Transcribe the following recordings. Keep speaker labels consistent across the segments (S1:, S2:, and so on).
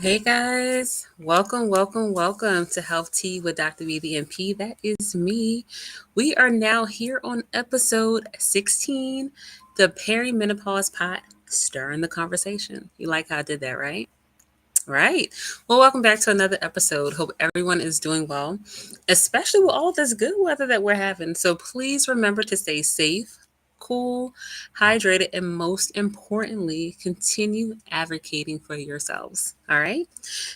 S1: Hey guys, welcome to Health Tea with Dr. B the MP. That is me. We are now here on episode 16, the Perimenopause Pot, stirring the conversation. You like how I did that, right? Right. Well, welcome back to another episode. Hope everyone is doing well, especially with all this good weather that we're having. So please remember to stay safe, cool, hydrated, and most importantly, continue advocating for yourselves. All right.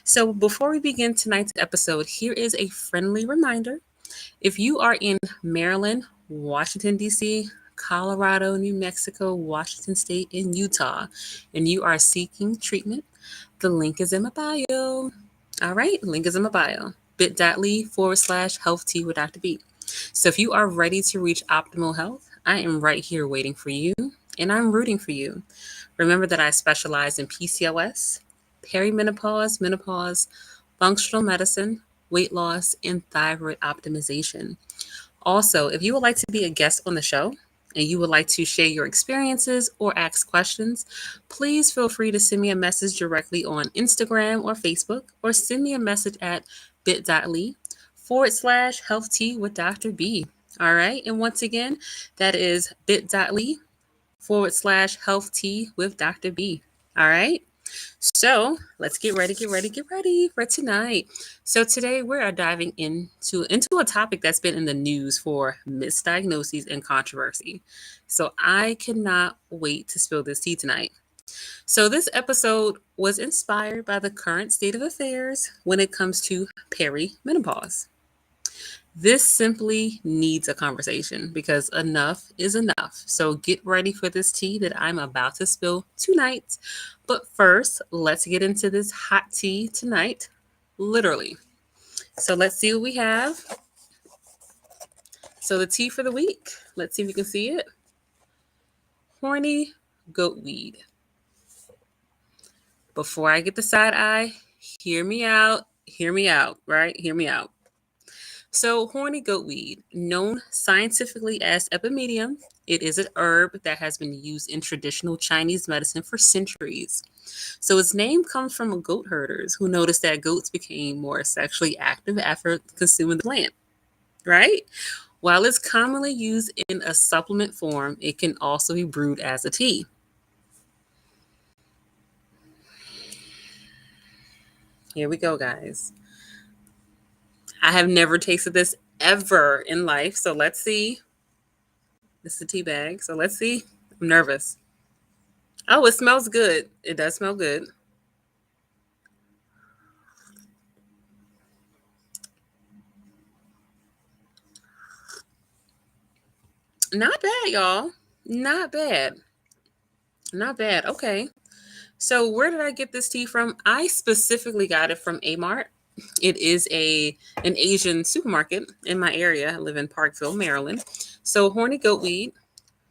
S1: So before we begin tonight's episode, here is a friendly reminder. If you are in Maryland, Washington, D.C., Colorado, New Mexico, Washington State, and Utah, and you are seeking treatment, the link is in my bio. All right, link is in my bio. bit.ly/health tea with Dr. B. So if you are ready to reach optimal health, I am right here waiting for you, and I'm rooting for you. Remember that I specialize in PCOS, perimenopause, menopause, functional medicine, weight loss, and thyroid optimization. Also, if you would like to be a guest on the show and you would like to share your experiences or ask questions, please feel free to send me a message directly on Instagram or Facebook, or send me a message at bit.ly/health tea with Dr. B. All right. And once again, that is bit.ly/health tea with Dr. B. All right. So let's get ready for tonight. So today we are diving into a topic that's been in the news for misdiagnoses and controversy. So I cannot wait to spill this tea tonight. So this episode was inspired by the current state of affairs when it comes to perimenopause. This simply needs a conversation because enough is enough. So get ready for this tea that I'm about to spill tonight. But first, let's get into this hot tea tonight, literally. So let's see what we have. So the tea for the week, let's see if you can see it. Horny goat weed. Before I get the side eye, hear me out, right? Hear me out. So, horny goat weed, known scientifically as epimedium, it is an herb that has been used in traditional Chinese medicine for centuries. So, its name comes from goat herders who noticed that goats became more sexually active after consuming the plant, right? While it's commonly used in a supplement form, it can also be brewed as a tea. Here we go, guys. I have never tasted this ever in life. So, let's see. This is a tea bag. So, let's see. I'm nervous. Oh, it smells good. It does smell good. Not bad, y'all. Not bad. Not bad. Okay. So where did I get this tea from? I specifically got it from Amart. It is an Asian supermarket in my area. I live in Parkville, Maryland. So horny goat weed,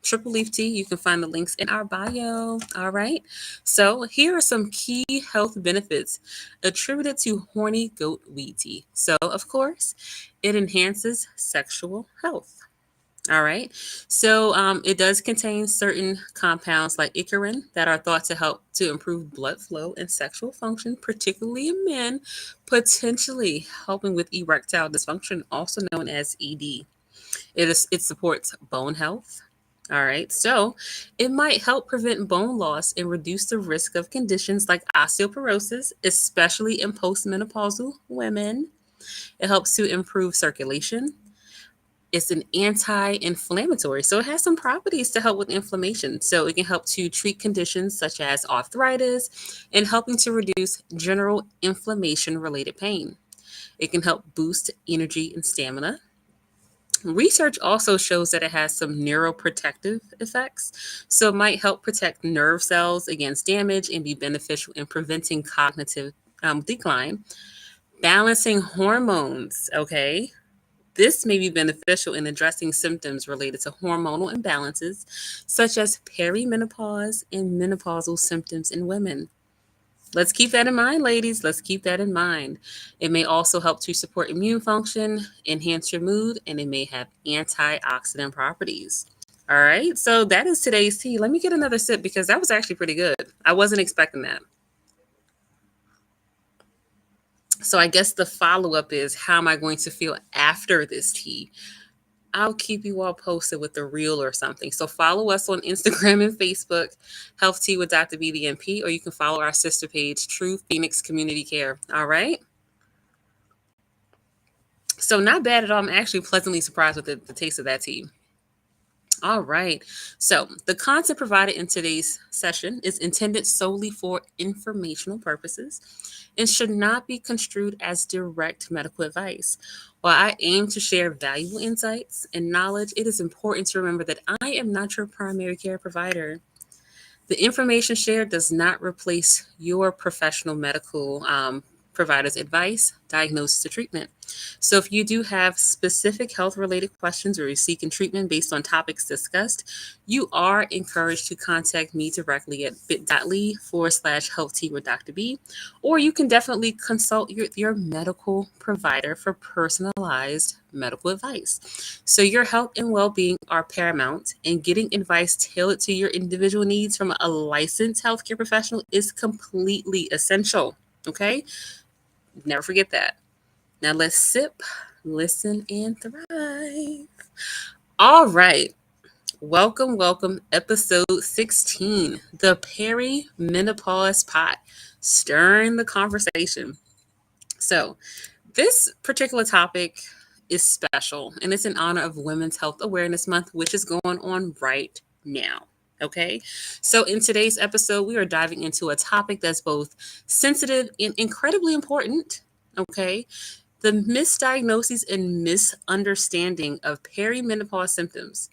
S1: triple leaf tea. You can find the links in our bio. All right. So here are some key health benefits attributed to horny goat weed tea. So of course, it enhances sexual health. All right. So it does contain certain compounds like icarin that are thought to help to improve blood flow and sexual function, particularly in men, potentially helping with erectile dysfunction, also known as ED. It supports bone health. All right. So it might help prevent bone loss and reduce the risk of conditions like osteoporosis, especially in postmenopausal women. It helps to improve circulation. It's an anti-inflammatory, so it has some properties to help with inflammation. So it can help to treat conditions such as arthritis and helping to reduce general inflammation-related pain. It can help boost energy and stamina. Research also shows that it has some neuroprotective effects, so it might help protect nerve cells against damage and be beneficial in preventing cognitive decline. Balancing hormones, okay? This may be beneficial in addressing symptoms related to hormonal imbalances, such as perimenopause and menopausal symptoms in women. Let's keep that in mind, ladies. Let's keep that in mind. It may also help to support immune function, enhance your mood, and it may have antioxidant properties. All right, so that is today's tea. Let me get another sip because that was actually pretty good. I wasn't expecting that. So I guess the follow up is, how am I going to feel after this tea? I'll keep you all posted with the reel or something. So follow us on Instagram and Facebook, Health Tea with Dr. BDMP, or you can follow our sister page, True Phoenix Community Care. All right. So not bad at all. I'm actually pleasantly surprised with the taste of that tea. All right. So the content provided in today's session is intended solely for informational purposes and should not be construed as direct medical advice. While I aim to share valuable insights and knowledge, it is important to remember that I am not your primary care provider. The information shared does not replace your professional medical provider's advice, diagnosis, or treatment. So, if you do have specific health related questions or you're seeking treatment based on topics discussed, you are encouraged to contact me directly at bit.ly/health tea with Dr. B, or you can definitely consult your medical provider for personalized medical advice. So, your health and well being are paramount, and getting advice tailored to your individual needs from a licensed healthcare professional is completely essential. Okay? Never forget that. Now, let's sip, listen, and thrive. All right. Welcome, welcome. Episode 16, the Perimenopause Pot, stirring the conversation. So, this particular topic is special, and it's in honor of Women's Health Awareness Month, which is going on right now. Okay, so in today's episode, we are diving into a topic that's both sensitive and incredibly important. Okay, the misdiagnosis and misunderstanding of perimenopause symptoms.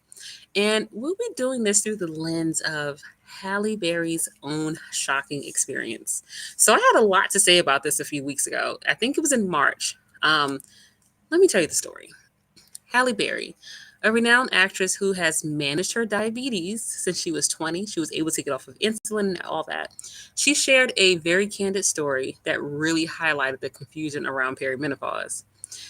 S1: And we'll be doing this through the lens of Halle Berry's own shocking experience. So I had a lot to say about this a few weeks ago. I think it was in March. Let me tell you the story. Halle Berry, a renowned actress who has managed her diabetes since she was 20. She was able to get off of insulin and all that. She shared a very candid story that really highlighted the confusion around perimenopause.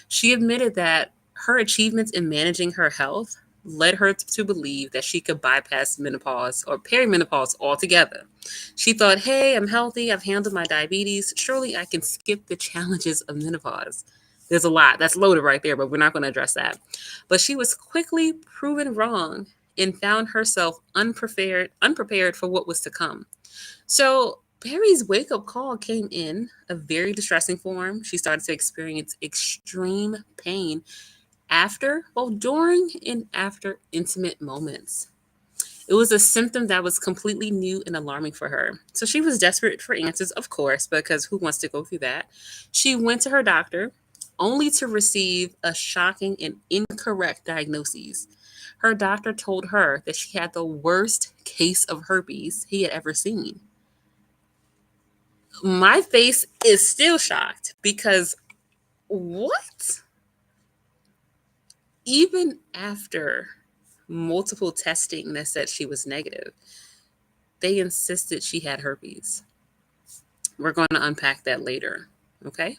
S1: She admitted that her achievements in managing her health led her to believe that she could bypass menopause or perimenopause altogether. She thought, hey, I'm healthy, I've handled my diabetes, surely I can skip the challenges of menopause. There's a lot that's loaded right there, but we're not going to address that. But she was quickly proven wrong and found herself unprepared for what was to come. So Barry's wake up call came in a very distressing form. She started to experience extreme pain during and after intimate moments. It was a symptom that was completely new and alarming for her. So she was desperate for answers, of course, because who wants to go through that? She went to her doctor only to receive a shocking and incorrect diagnosis. Her doctor told her that she had the worst case of herpes he had ever seen. My face is still shocked because what? Even after multiple testing that said she was negative, they insisted she had herpes. We're going to unpack that later. Okay.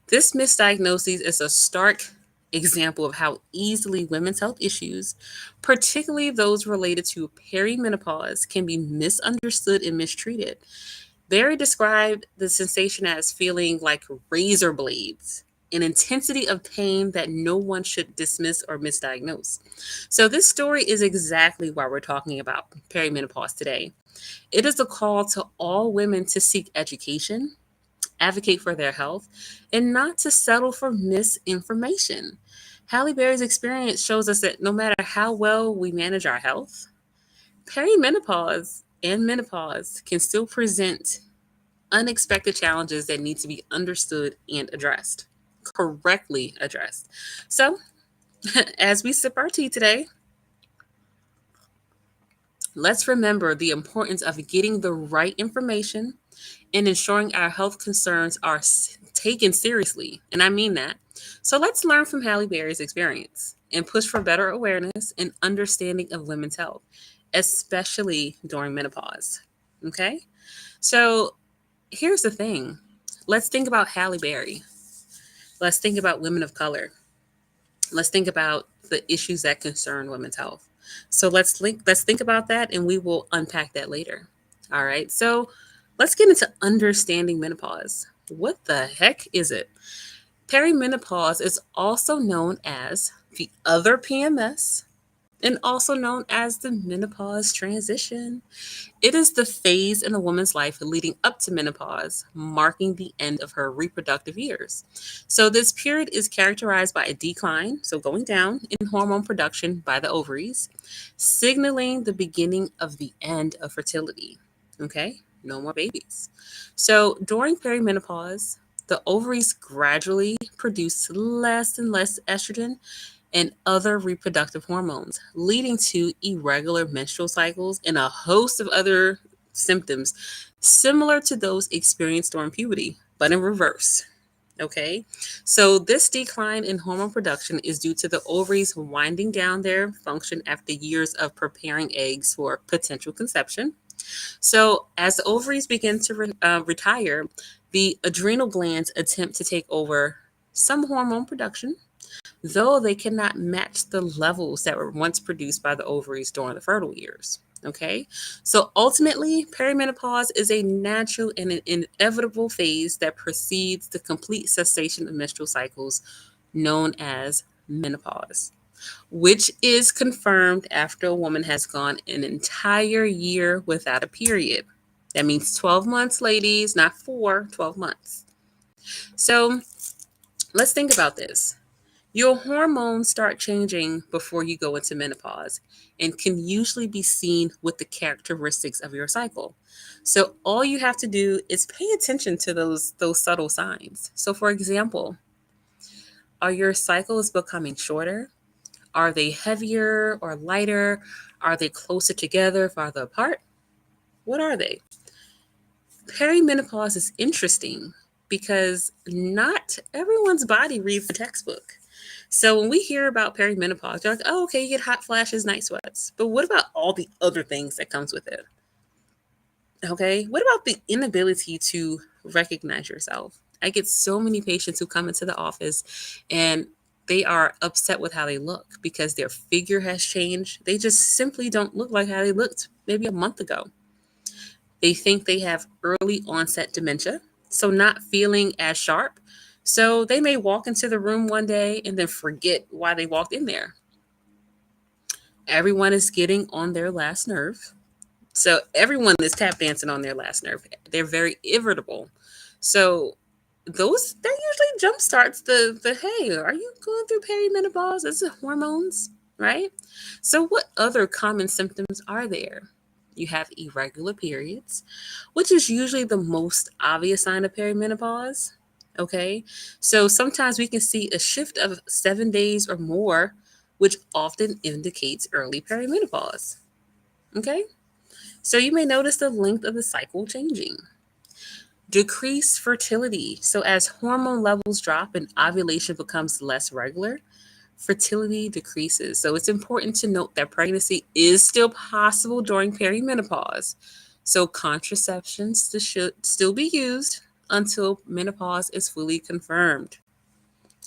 S1: This misdiagnosis is a stark example of how easily women's health issues, particularly those related to perimenopause, can be misunderstood and mistreated. Barry described the sensation as feeling like razor blades, an intensity of pain that no one should dismiss or misdiagnose. So, this story is exactly why we're talking about perimenopause today. It is a call to all women to seek education, advocate for their health, and not to settle for misinformation. Halle Berry's experience shows us that no matter how well we manage our health, perimenopause and menopause can still present unexpected challenges that need to be understood and addressed, correctly addressed. So, as we sip our tea today, let's remember the importance of getting the right information and ensuring our health concerns are taken seriously. And I mean that. So let's learn from Halle Berry's experience and push for better awareness and understanding of women's health, especially during menopause. Okay? So here's the thing. Let's think about Halle Berry. Let's think about women of color. Let's think about the issues that concern women's health. So let's think about that and we will unpack that later. All right. So let's get into understanding menopause. What the heck is it? Perimenopause is also known as the other PMS and also known as the menopause transition. It is the phase in a woman's life leading up to menopause, marking the end of her reproductive years. So, this period is characterized by a decline, so going down in hormone production by the ovaries, signaling the beginning of the end of fertility. Okay, no more babies. So, during perimenopause, the ovaries gradually produce less and less estrogen and other reproductive hormones, leading to irregular menstrual cycles and a host of other symptoms similar to those experienced during puberty, but in reverse. Okay, so this decline in hormone production is due to the ovaries winding down their function after years of preparing eggs for potential conception. So, as the ovaries begin to retire, the adrenal glands attempt to take over some hormone production, though they cannot match the levels that were once produced by the ovaries during the fertile years. Okay, so ultimately, perimenopause is a natural and an inevitable phase that precedes the complete cessation of menstrual cycles, known as menopause, which is confirmed after a woman has gone an entire year without a period. That means 12 months, ladies, not 12 months. So let's think about this. Your hormones start changing before you go into menopause and can usually be seen with the characteristics of your cycle. So all you have to do is pay attention to those subtle signs. So for example, are your cycles becoming shorter? Are they heavier or lighter? Are they closer together, farther apart? What are they? Perimenopause is interesting because not everyone's body reads the textbook. So when we hear about perimenopause, you're like, oh, okay, you get hot flashes, night sweats. But what about all the other things that comes with it? Okay, what about the inability to recognize yourself? I get so many patients who come into the office and they are upset with how they look because their figure has changed. They just simply don't look like how they looked maybe a month ago. They think they have early onset dementia, so not feeling as sharp. So they may walk into the room one day and then forget why they walked in there. Everyone is getting on their last nerve. So everyone is tap dancing on their last nerve. They're very irritable. So those that usually jump starts the hey, are you going through perimenopause? This is hormones, right? So what other common symptoms are there? You have irregular periods, which is usually the most obvious sign of perimenopause. Okay. So sometimes we can see a shift of 7 days or more, which often indicates early perimenopause. Okay. So you may notice the length of the cycle changing. Decreased fertility. So as hormone levels drop and ovulation becomes less regular, fertility decreases. So it's important to note that pregnancy is still possible during perimenopause. So contraceptions should still be used until menopause is fully confirmed.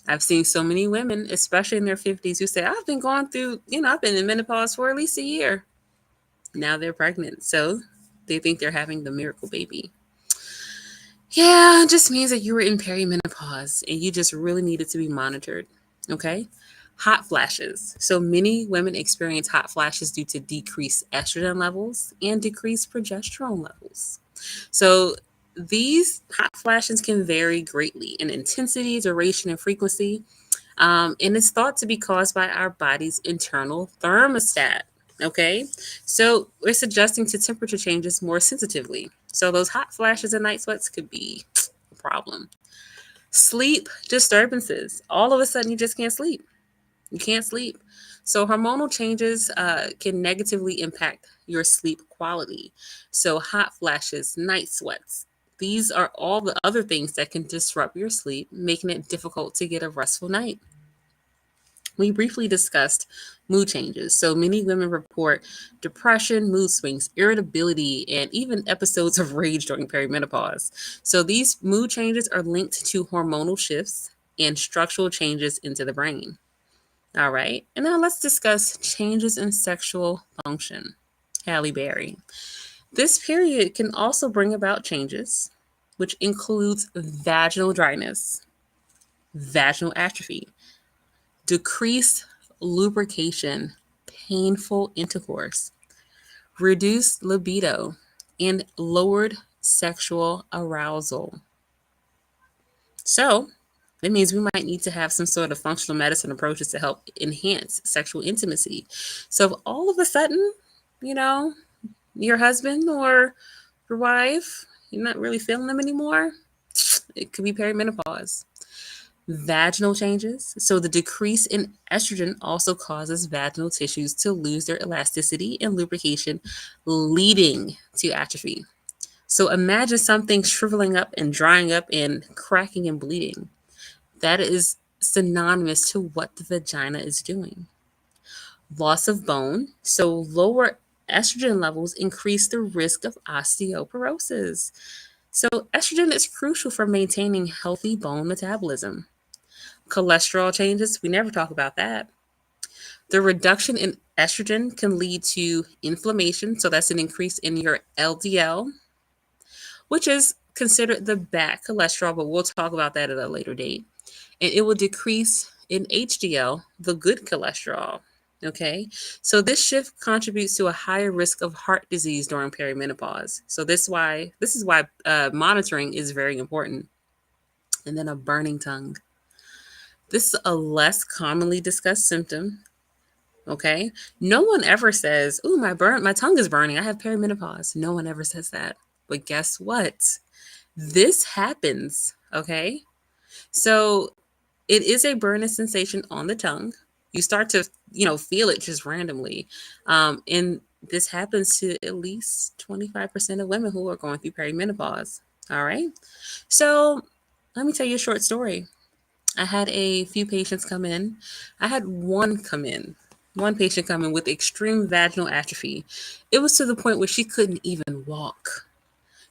S1: I've seen so many women, especially in their 50s, who say, I've been going through, I've been in menopause for at least a year. Now they're pregnant. So they think they're having the miracle baby. Yeah, it just means that you were in perimenopause and you just really needed to be monitored. Okay. Hot flashes. So many women experience hot flashes due to decreased estrogen levels and decreased progesterone levels. So these hot flashes can vary greatly in intensity, duration, and frequency. And it's thought to be caused by our body's internal thermostat. Okay. So it's adjusting to temperature changes more sensitively. So those hot flashes and night sweats could be a problem. Sleep disturbances. All of a sudden, you just can't sleep. You can't sleep. So hormonal changes can negatively impact your sleep quality. So hot flashes, night sweats. These are all the other things that can disrupt your sleep, making it difficult to get a restful night. We briefly discussed mood changes. So many women report depression, mood swings, irritability, and even episodes of rage during perimenopause. So these mood changes are linked to hormonal shifts and structural changes into the brain. All right. And now let's discuss changes in sexual function. Halle Berry. This period can also bring about changes. which includes vaginal dryness, vaginal atrophy, decreased lubrication, painful intercourse, reduced libido, and lowered sexual arousal. So, it means we might need to have some sort of functional medicine approaches to help enhance sexual intimacy. So, if all of a sudden, you know, your husband or your wife, you're not really feeling them anymore, it could be perimenopause. Vaginal changes. So, the decrease in estrogen also causes vaginal tissues to lose their elasticity and lubrication, leading to atrophy. So, imagine something shriveling up and drying up and cracking and bleeding. That is synonymous to what the vagina is doing. Loss of bone. So, lower estrogen levels increase the risk of osteoporosis. So, estrogen is crucial for maintaining healthy bone metabolism. Cholesterol changes, we never talk about that. The reduction in estrogen can lead to inflammation. So, that's an increase in your LDL, which is considered the bad cholesterol, but we'll talk about that at a later date. And it will decrease in HDL, the good cholesterol. Okay, so this shift contributes to a higher risk of heart disease during perimenopause. So this is why monitoring is very important. And then a burning tongue. This is a less commonly discussed symptom. Okay, no one ever says, "Ooh, my tongue is burning. I have perimenopause." No one ever says that. But guess what? This happens. Okay, so it is a burning sensation on the tongue. You start to, feel it just randomly. And this happens to at least 25% of women who are going through perimenopause. All right. So let me tell you a short story. I had a few patients come in. I had one patient come in with extreme vaginal atrophy. It was to the point where she couldn't even walk.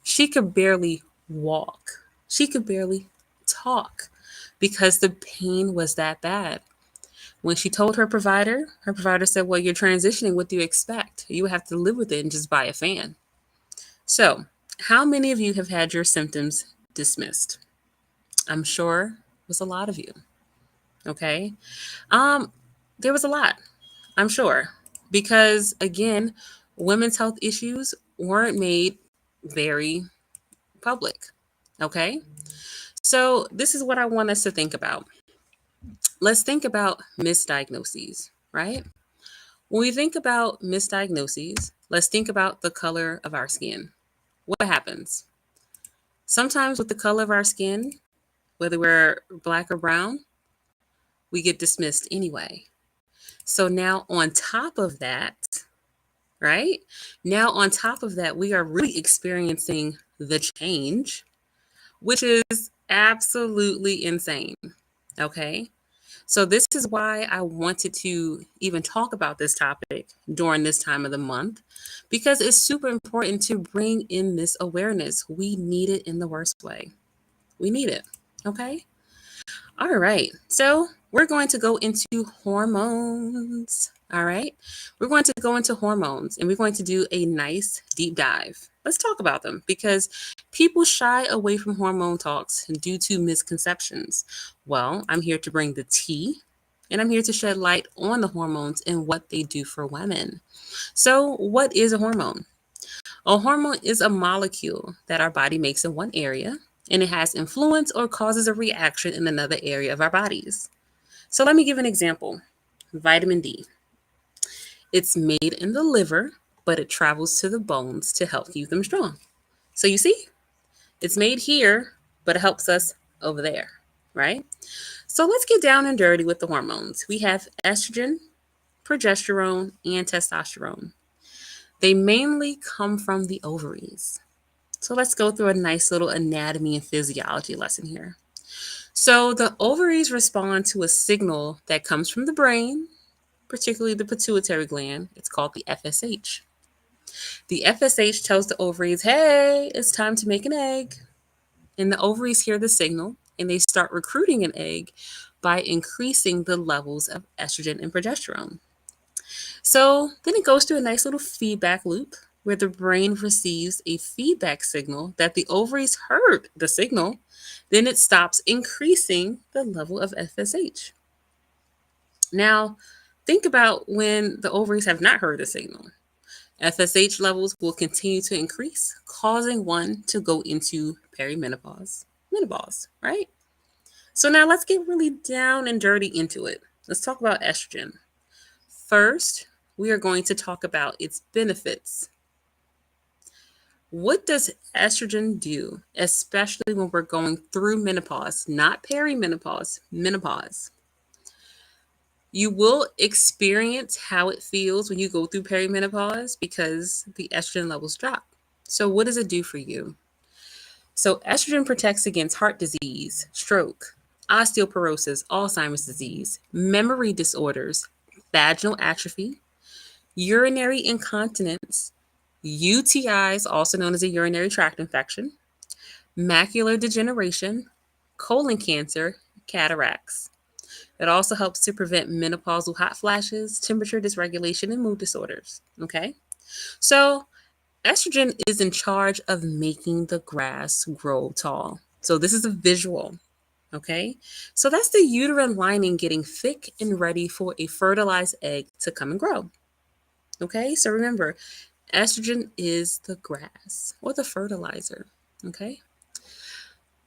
S1: She could barely walk. She could barely talk because the pain was that bad. When she told her provider said, "Well, you're transitioning. What do you expect? You have to live with it and just buy a fan." So, how many of you have had your symptoms dismissed? I'm sure it was a lot of you. Okay. Um, there was a lot, I'm sure, because again, women's health issues weren't made very public. Okay. So, this is what I want us to think about. Let's think about misdiagnoses, right? When we think about misdiagnoses, let's think about the color of our skin. What happens? Sometimes with the color of our skin, whether we're black or brown, we get dismissed anyway. So now on top of that, right? Now on top of that, we are really experiencing the change, which is absolutely insane. Okay. So, this is why I wanted to even talk about this topic during this time of the month, because it's super important to bring in this awareness. We need it in the worst way. We need it. Okay. All right. So, we're going to go into hormones. All right. We're going to go into hormones and we're going to do a nice deep dive. Let's talk about them because people shy away from hormone talks due to misconceptions. Well, I'm here to bring the tea and I'm here to shed light on the hormones and what they do for women. So, what is a hormone? A hormone is a molecule that our body makes in one area and it has influence or causes a reaction in another area of our bodies. So, let me give an example. Vitamin D. It's made in the liver, but it travels to the bones to help keep them strong. So, you see, it's made here, but it helps us over there, right? So, let's get down and dirty with the hormones. We have estrogen, progesterone, and testosterone. They mainly come from the ovaries. So let's go through a nice little anatomy and physiology lesson here. So the ovaries respond to a signal that comes from the brain, particularly the pituitary gland. It's called the FSH. The FSH tells the ovaries, "Hey, it's time to make an egg." And the ovaries hear the signal and they start recruiting an egg by increasing the levels of estrogen and progesterone. So then it goes through a nice little feedback loop. where the brain receives a feedback signal that the ovaries heard the signal, then it stops increasing the level of FSH. Now, think about when the ovaries have not heard the signal. FSH levels will continue to increase, causing one to go into perimenopause, menopause, right? So now let's get really down and dirty into it. Let's talk about estrogen. First, we are going to talk about its benefits. What does estrogen do, especially when we're going through menopause, not perimenopause, menopause? You will experience how it feels when you go through perimenopause because the estrogen levels drop. So, what does it do for you? So, estrogen protects against heart disease, stroke, osteoporosis, Alzheimer's disease, memory disorders, vaginal atrophy, urinary incontinence, UTIs, also known as a urinary tract infection, macular degeneration, colon cancer, cataracts. It also helps to prevent menopausal hot flashes, temperature dysregulation, and mood disorders. Okay? So, estrogen is in charge of making the grass grow tall. So, this is a visual. Okay? So, that's the uterine lining getting thick and ready for a fertilized egg to come and grow. Okay? So, remember, estrogen is the grass or the fertilizer. Okay?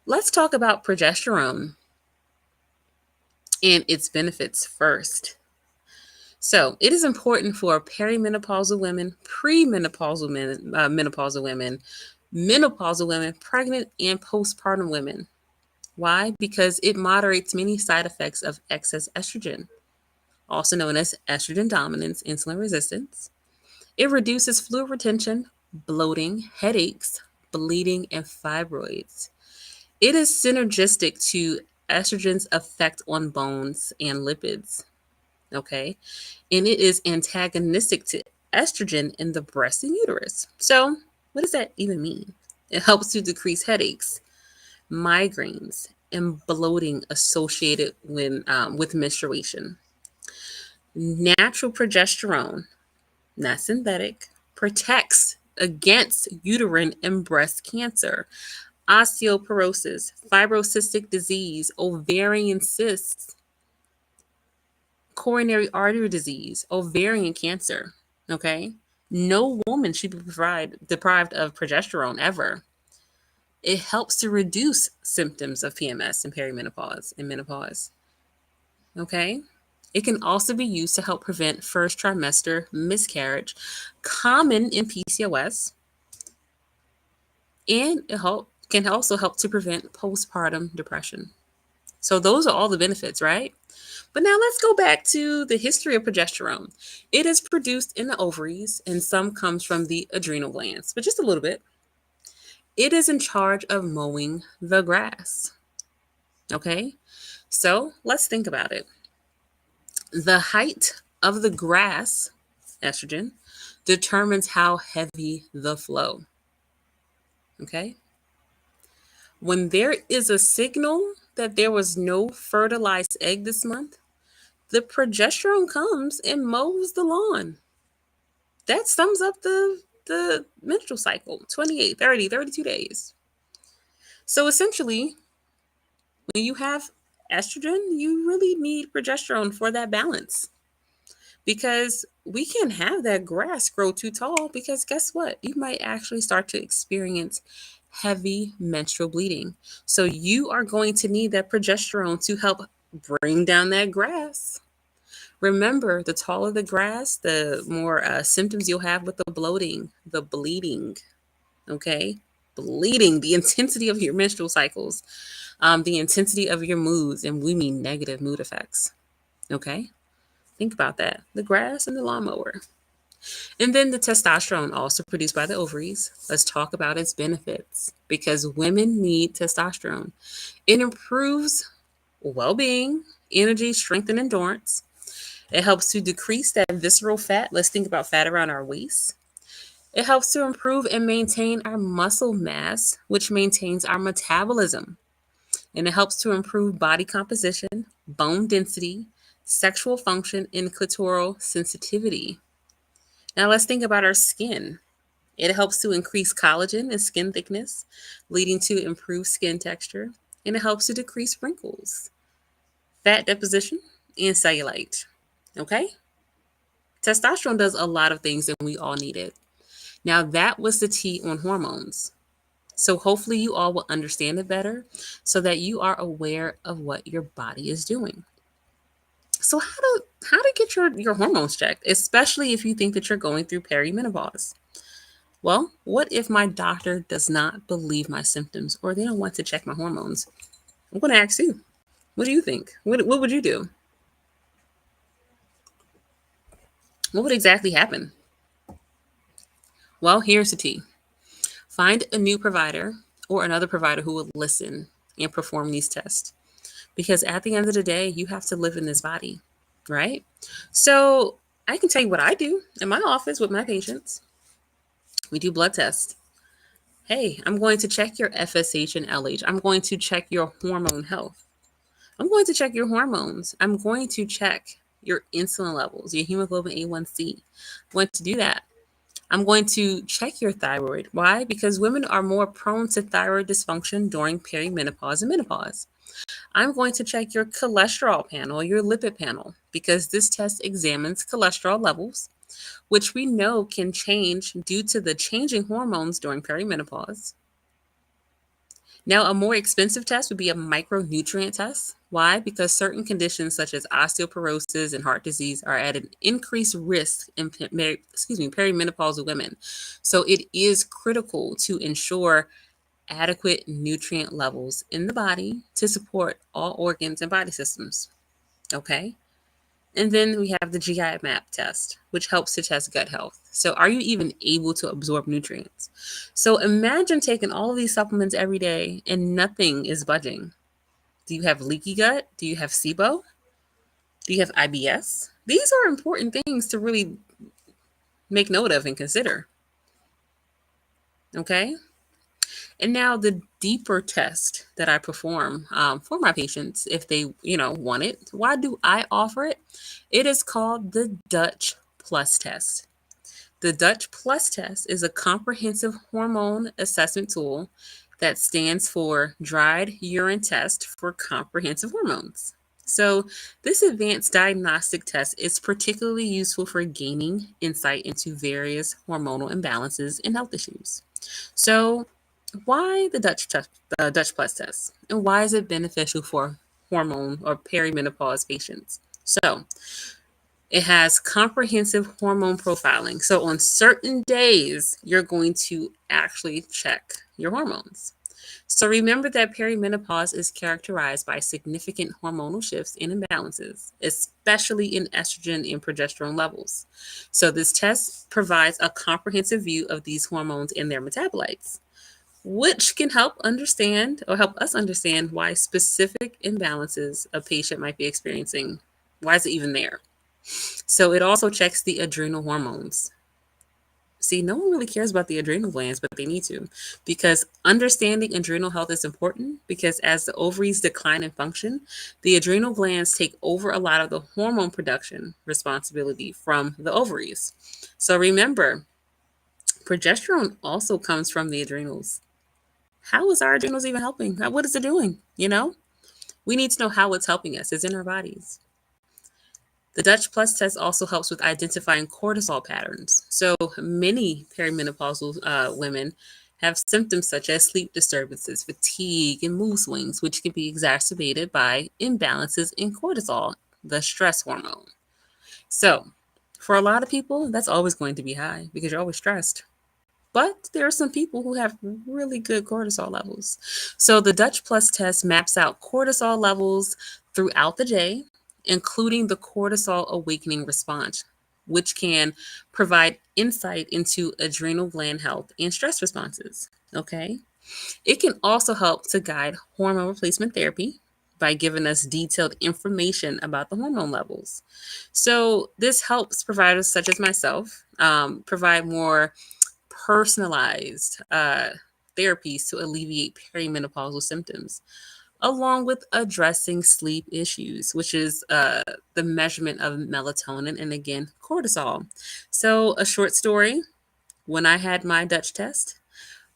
S1: Let's talk about progesterone and its benefits first. So, it is important for perimenopausal women, premenopausal men, menopausal women, menopausal women, pregnant and postpartum women. Why? Because it moderates many side effects of excess estrogen, also known as estrogen dominance, insulin resistance. It reduces fluid retention, bloating, headaches, bleeding, and fibroids. It is synergistic to estrogen's effect on bones and lipids. Okay. And it is antagonistic to estrogen in the breast and uterus. So, what does that even mean? It helps to decrease headaches, migraines, and bloating associated with menstruation. Natural progesterone, not synthetic, protects against uterine and breast cancer, osteoporosis, fibrocystic disease, ovarian cysts, coronary artery disease, ovarian cancer. Okay. No woman should be deprived of progesterone ever. It helps to reduce symptoms of PMS and perimenopause and menopause. Okay. It can also be used to help prevent first trimester miscarriage, common in PCOS, and can also help to prevent postpartum depression. So those are all the benefits, right? But now let's go back to the history of progesterone. It is produced in the ovaries and some comes from the adrenal glands, but just a little bit. It is in charge of mowing the grass. Okay? So let's think about it. The height of the grass, estrogen, determines how heavy the flow. Okay? When there is a signal that there was no fertilized egg this month, the progesterone comes and mows the lawn. That sums up the menstrual cycle, 28, 30, 32 days. So essentially, when you have estrogen, you really need progesterone for that balance. Because we can have that grass grow too tall because guess what? You might actually start to experience heavy menstrual bleeding. So you are going to need that progesterone to help bring down that grass. Remember, the taller the grass, the more symptoms you'll have with the bloating, the bleeding. Okay? Bleeding, the intensity of your menstrual cycles, the intensity of your moods, and we mean negative mood effects. Okay? Think about that. The grass and the lawnmower. And then the testosterone, also produced by the ovaries. Let's talk about its benefits because women need testosterone. It improves well being, energy, strength, and endurance. It helps to decrease that visceral fat. Let's think about fat around our waist. It helps to improve and maintain our muscle mass, which maintains our metabolism. And it helps to improve body composition, bone density, sexual function, and clitoral sensitivity. Now let's think about our skin. It helps to increase collagen and skin thickness, leading to improved skin texture, and it helps to decrease wrinkles, fat deposition, and cellulite. Okay? Testosterone does a lot of things and we all need it. Now, that was the tea on hormones. So, hopefully, you all will understand it better so that you are aware of what your body is doing. So, how to get your hormones checked, especially if you think that you're going through perimenopause? Well, what if my doctor does not believe my symptoms or they don't want to check my hormones? I'm going to ask you. What do you think? What would you do? What would exactly happen? Well, here's the tea. Find a new provider or another provider who will listen and perform these tests. Because at the end of the day, you have to live in this body, right? So I can tell you what I do in my office with my patients. We do blood tests. Hey, I'm going to check your FSH and LH. I'm going to check your hormone health. I'm going to check your hormones. I'm going to check your insulin levels, your hemoglobin A1C. I'm going to do that. I'm going to check your thyroid. Why? Because women are more prone to thyroid dysfunction during perimenopause and menopause. I'm going to check your cholesterol panel, your lipid panel, because this test examines cholesterol levels, which we know can change due to the changing hormones during perimenopause. Now, a more expensive test would be a micronutrient test. Why? Because certain conditions such as osteoporosis and heart disease are at an increased risk in perimenopausal women. So it is critical to ensure adequate nutrient levels in the body to support all organs and body systems. Okay. And then we have the GI map test, which helps to test gut health. So, are you even able to absorb nutrients? So, imagine taking all of these supplements every day and nothing is budging. Do you have leaky gut? Do you have SIBO? Do you have IBS? These are important things to really make note of and consider. Okay. And now the deeper test that I perform for my patients, if they, want it, why do I offer it? It is called the Dutch Plus test. The Dutch Plus test is a comprehensive hormone assessment tool that stands for Dried Urine Test for Comprehensive Hormones. So, this advanced diagnostic test is particularly useful for gaining insight into various hormonal imbalances and health issues. So, why the Dutch Plus test, and why is it beneficial for hormone or perimenopause patients? So, it has comprehensive hormone profiling. So, on certain days, you're going to actually check your hormones. So, remember that perimenopause is characterized by significant hormonal shifts and imbalances, especially in estrogen and progesterone levels. So, this test provides a comprehensive view of these hormones and their metabolites, which can help us understand why specific imbalances a patient might be experiencing. Why is it even there? So it also checks the adrenal hormones. See, no one really cares about the adrenal glands, but they need to, because understanding adrenal health is important because as the ovaries decline in function, the adrenal glands take over a lot of the hormone production responsibility from the ovaries. So remember, progesterone also comes from the adrenals. How is our adrenals even helping? What is it doing? We need to know how it's helping us. It's in our bodies. The Dutch Plus test also helps with identifying cortisol patterns. So many perimenopausal women have symptoms such as sleep disturbances, fatigue, and mood swings, which can be exacerbated by imbalances in cortisol, the stress hormone. So, for a lot of people, that's always going to be high because you're always stressed. But there are some people who have really good cortisol levels. So the Dutch Plus test maps out cortisol levels throughout the day, including the cortisol awakening response, which can provide insight into adrenal gland health and stress responses. Okay. It can also help to guide hormone replacement therapy by giving us detailed information about the hormone levels. So, this helps providers such as myself provide more personalized therapies to alleviate perimenopausal symptoms, along with addressing sleep issues, which is the measurement of melatonin and again, cortisol. So, a short story. When I had my Dutch test,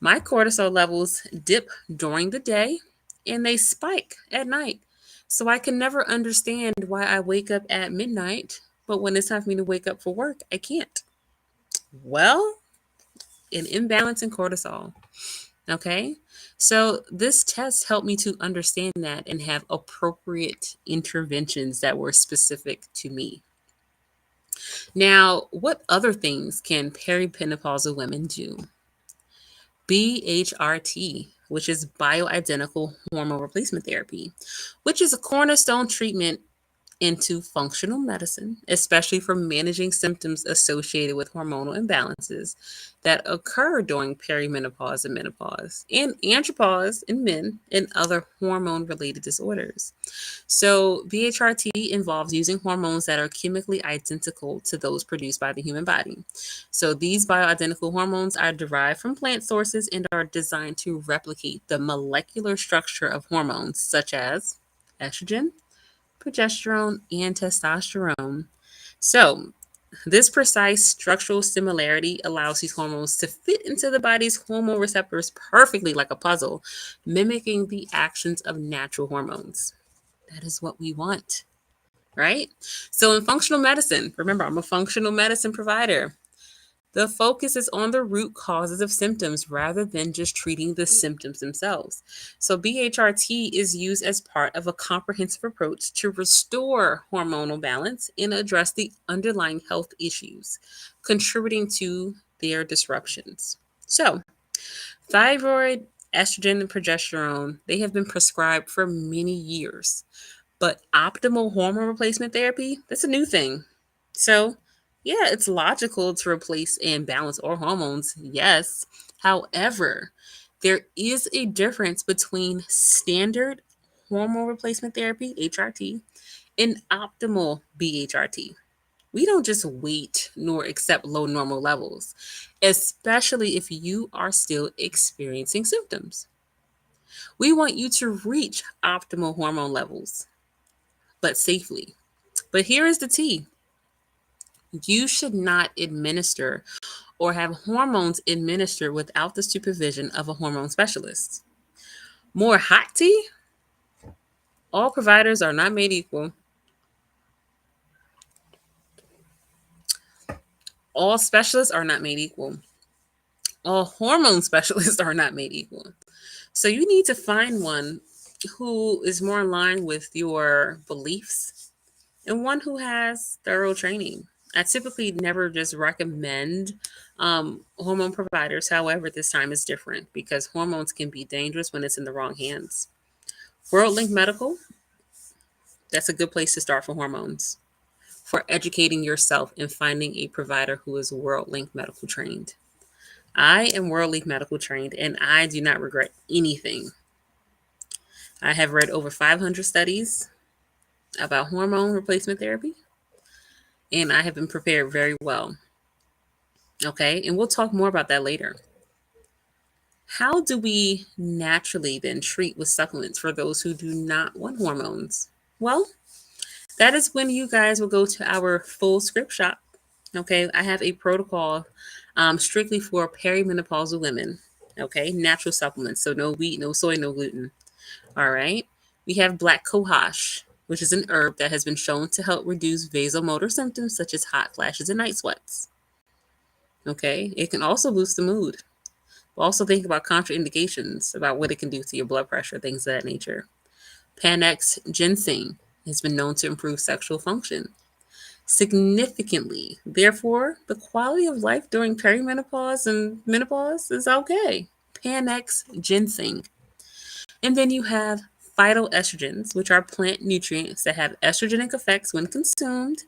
S1: my cortisol levels dip during the day and they spike at night. So I can never understand why I wake up at midnight, but when it's time for me to wake up for work, I can't. Well, an imbalance in cortisol. Okay. So this test helped me to understand that and have appropriate interventions that were specific to me. Now, what other things can perimenopausal women do? BHRT, which is bioidentical hormone replacement therapy, which is a cornerstone treatment into functional medicine, especially for managing symptoms associated with hormonal imbalances that occur during perimenopause and menopause, and andropause in men and other hormone related disorders. So, BHRT involves using hormones that are chemically identical to those produced by the human body. So, these bioidentical hormones are derived from plant sources and are designed to replicate the molecular structure of hormones such as estrogen, progesterone, and testosterone. So, this precise structural similarity allows these hormones to fit into the body's hormone receptors perfectly like a puzzle, mimicking the actions of natural hormones. That is what we want, right? So, in functional medicine, remember, I'm a functional medicine provider. The focus is on the root causes of symptoms rather than just treating the symptoms themselves. So, BHRT is used as part of a comprehensive approach to restore hormonal balance and address the underlying health issues contributing to their disruptions. So, thyroid, estrogen, and progesterone, they have been prescribed for many years. But optimal hormone replacement therapy, that's a new thing. So, yeah, it's logical to replace and balance all hormones, yes. However, there is a difference between standard hormone replacement therapy, HRT, and optimal BHRT. We don't just wait nor accept low normal levels, especially if you are still experiencing symptoms. We want you to reach optimal hormone levels, but safely. But here is the T: you should not administer or have hormones administered without the supervision of a hormone specialist. More hot tea: all providers are not made equal. All specialists are not made equal. All hormone specialists are not made equal. So you need to find one who is more in line with your beliefs and one who has thorough training. I typically never just recommend hormone providers. However, this time is different because hormones can be dangerous when it's in the wrong hands. World Link Medical, that's a good place to start for hormones, for educating yourself and finding a provider who is World Link Medical trained. I am World Link Medical trained and I do not regret anything. I have read over 500 studies about hormone replacement therapy and I have been prepared very well. Okay, and we'll talk more about that later. How do we naturally then treat with supplements for those who do not want hormones? Well, that is when you guys will go to our full script shop. Okay, I have a protocol strictly for perimenopausal women. Okay, natural supplements. So no wheat, no soy, no gluten. All right. We have black cohosh, which is an herb that has been shown to help reduce vasomotor symptoms such as hot flashes and night sweats. Okay, it can also boost the mood. Also think about contraindications, about what it can do to your blood pressure, things of that nature. Panax ginseng has been known to improve sexual function significantly. Therefore, the quality of life during perimenopause and menopause is okay. Panax ginseng. And then you have phytoestrogens, which are plant nutrients that have estrogenic effects when consumed.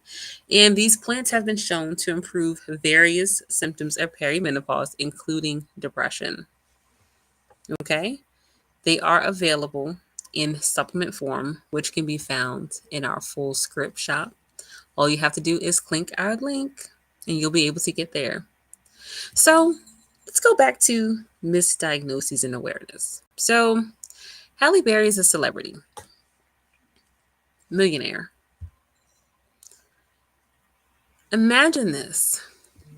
S1: And these plants have been shown to improve various symptoms of perimenopause, including depression. Okay? They are available in supplement form, which can be found in our full script shop. All you have to do is click our link and you'll be able to get there. So let's go back to misdiagnoses and awareness. So Halle Berry is a celebrity, millionaire. Imagine this.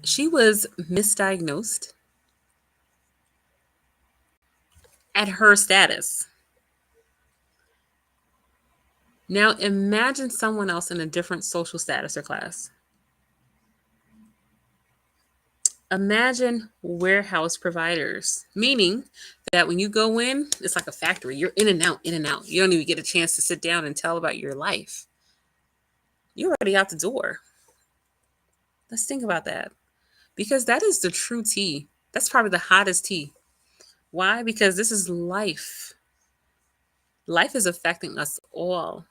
S1: She was misdiagnosed at her status. Now imagine someone else in a different social status or class. Imagine warehouse providers, meaning that when you go in, it's like a factory. You're in and out, in and out. You don't even get a chance to sit down and tell about your life. You're already out the door. Let's think about that. Because that is the true tea. That's probably the hottest tea. Why? Because this is life. Life is affecting us all.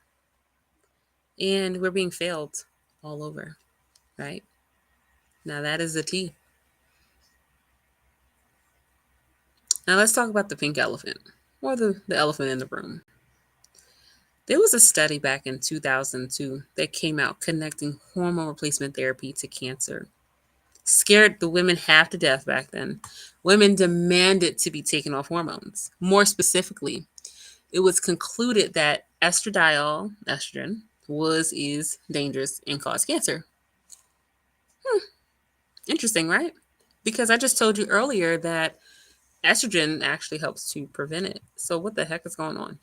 S1: And we're being failed all over, right? Now that is the tea. Now let's talk about the pink elephant, or the elephant in the room. There was a study back in 2002 that came out connecting hormone replacement therapy to cancer. Scared the women half to death back then. Women demanded to be taken off hormones. More specifically, it was concluded that estradiol, estrogen, is dangerous and caused cancer. Interesting, right? Because I just told you earlier that estrogen actually helps to prevent it. So what the heck is going on?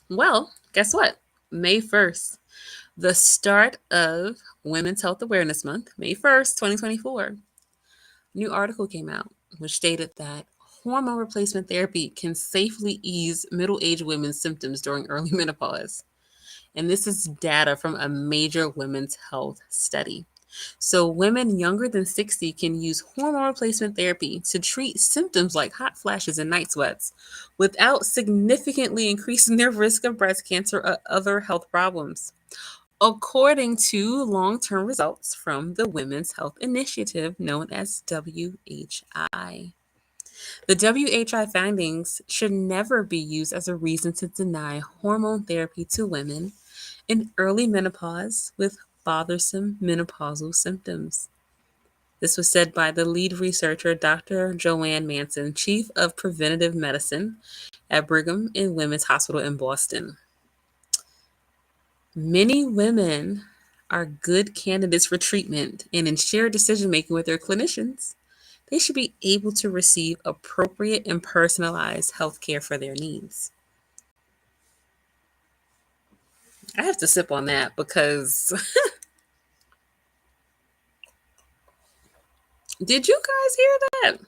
S1: Well, guess what? May 1st, the start of Women's Health Awareness Month, May 1st, 2024. New article came out which stated that hormone replacement therapy can safely ease middle-aged women's symptoms during early menopause. And this is data from a major women's health study. So, women younger than 60 can use hormone replacement therapy to treat symptoms like hot flashes and night sweats without significantly increasing their risk of breast cancer or other health problems, according to long term results from the Women's Health Initiative, known as WHI. The WHI findings should never be used as a reason to deny hormone therapy to women in early menopause with bothersome menopausal symptoms. This was said by the lead researcher, Dr. Joanne Manson, Chief of Preventative Medicine at Brigham and Women's Hospital in Boston. Many women are good candidates for treatment, and in shared decision making with their clinicians, they should be able to receive appropriate and personalized health care for their needs. I have to sip on that because did you guys hear that?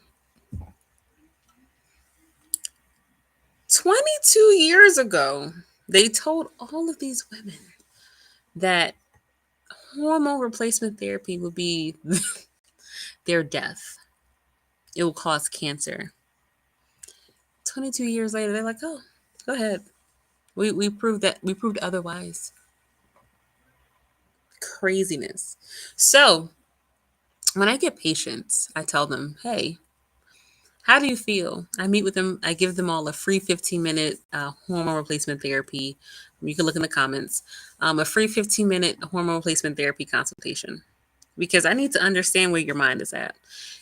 S1: 22 years ago, they told all of these women that hormone replacement therapy would be their death. It will cause cancer. 22 years later, they're like, oh, go ahead. We proved that we proved otherwise. Craziness. So when I get patients, I tell them, hey, how do you feel? I meet with them. I give them all a free 15-minute hormone replacement therapy. You can look in the comments. A free 15-minute hormone replacement therapy consultation, because I need to understand where your mind is at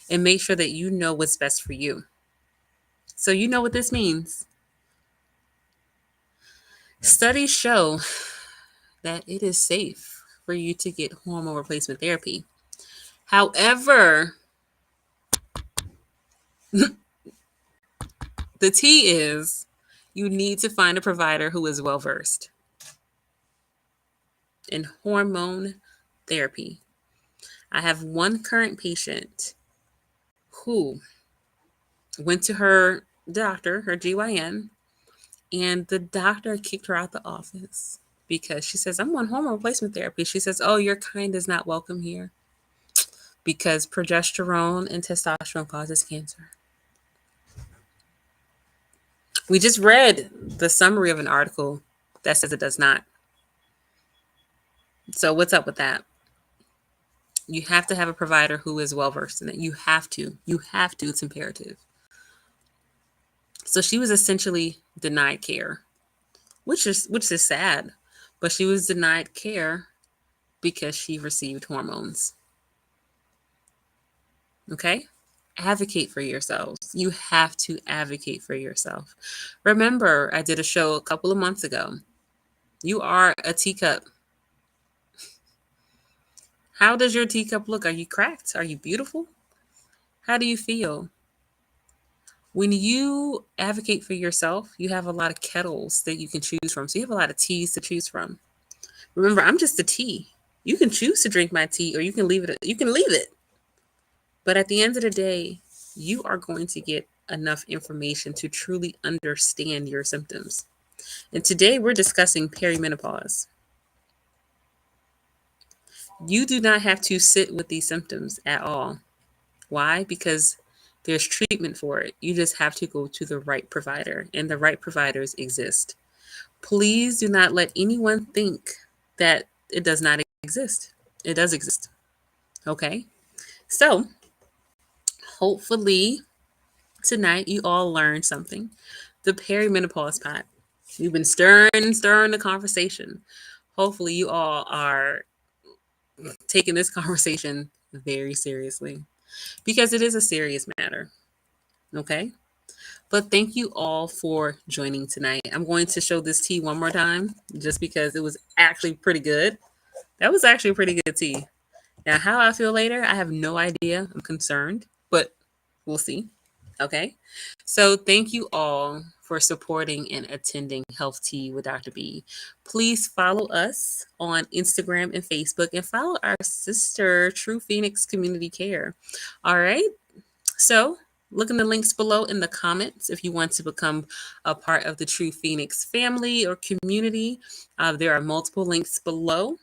S1: and make sure that you know what's best for you. So you know what this means. Studies show that it is safe for you to get hormone replacement therapy. However, the T is you need to find a provider who is well versed in hormone therapy. I have one current patient who went to her doctor, her GYN, and the doctor kicked her out the office because she says, I'm on hormone replacement therapy. She says, oh, your kind is not welcome here because progesterone and testosterone causes cancer. We just read the summary of an article that says it does not. So what's up with that? You have to have a provider who is well versed in it. You have to. You have to. It's imperative. So she was essentially denied care, which is sad, but she was denied care because she received hormones. Okay? Advocate for yourselves. You have to advocate for yourself. Remember, I did a show a couple of months ago. You are a teacup. How does your teacup look? Are you cracked? Are you beautiful? How do you feel? When you advocate for yourself, you have a lot of kettles that you can choose from. So you have a lot of teas to choose from. Remember, I'm just a tea. You can choose to drink my tea or you can leave it. You can leave it. But at the end of the day, you are going to get enough information to truly understand your symptoms. And today we're discussing perimenopause. You do not have to sit with these symptoms at all. Why? Because there's treatment for it. You just have to go to the right provider, and the right providers exist. Please do not let anyone think that it does not exist. It does exist. Okay? So, hopefully, tonight you all learned something. The perimenopause pot. We've been stirring the conversation. Hopefully, you all are taking this conversation very seriously because it is a serious matter. Okay? But thank you all for joining tonight. I'm going to show this tea one more time just because it was actually pretty good. That was actually a pretty good tea. Now, how I feel later, I have no idea. I'm concerned, but we'll see. Okay. So, thank you all for supporting and attending Health Tea with Dr. B. Please follow us on Instagram and Facebook and follow our sister, True Phoenix Community Care. All right. So, look in the links below in the comments if you want to become a part of the True Phoenix family or community. There are multiple links below.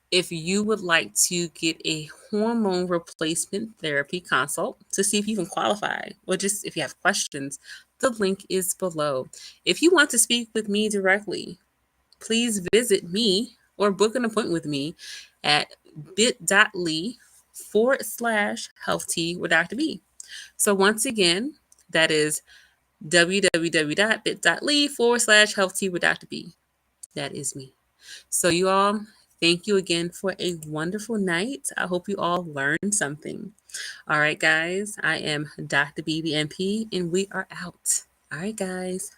S1: If you would like to get a hormone replacement therapy consult to see if you can qualify, or just if you have questions, the link is below. If you want to speak with me directly, please visit me or book an appointment with me at bit.ly/health tea with Dr. B. So once again, that is www.bit.ly/health tea with Dr. B. That is me. So you all, thank you again for a wonderful night. I hope you all learned something. All right, guys, I am Dr. BBNP, and we are out. All right, guys.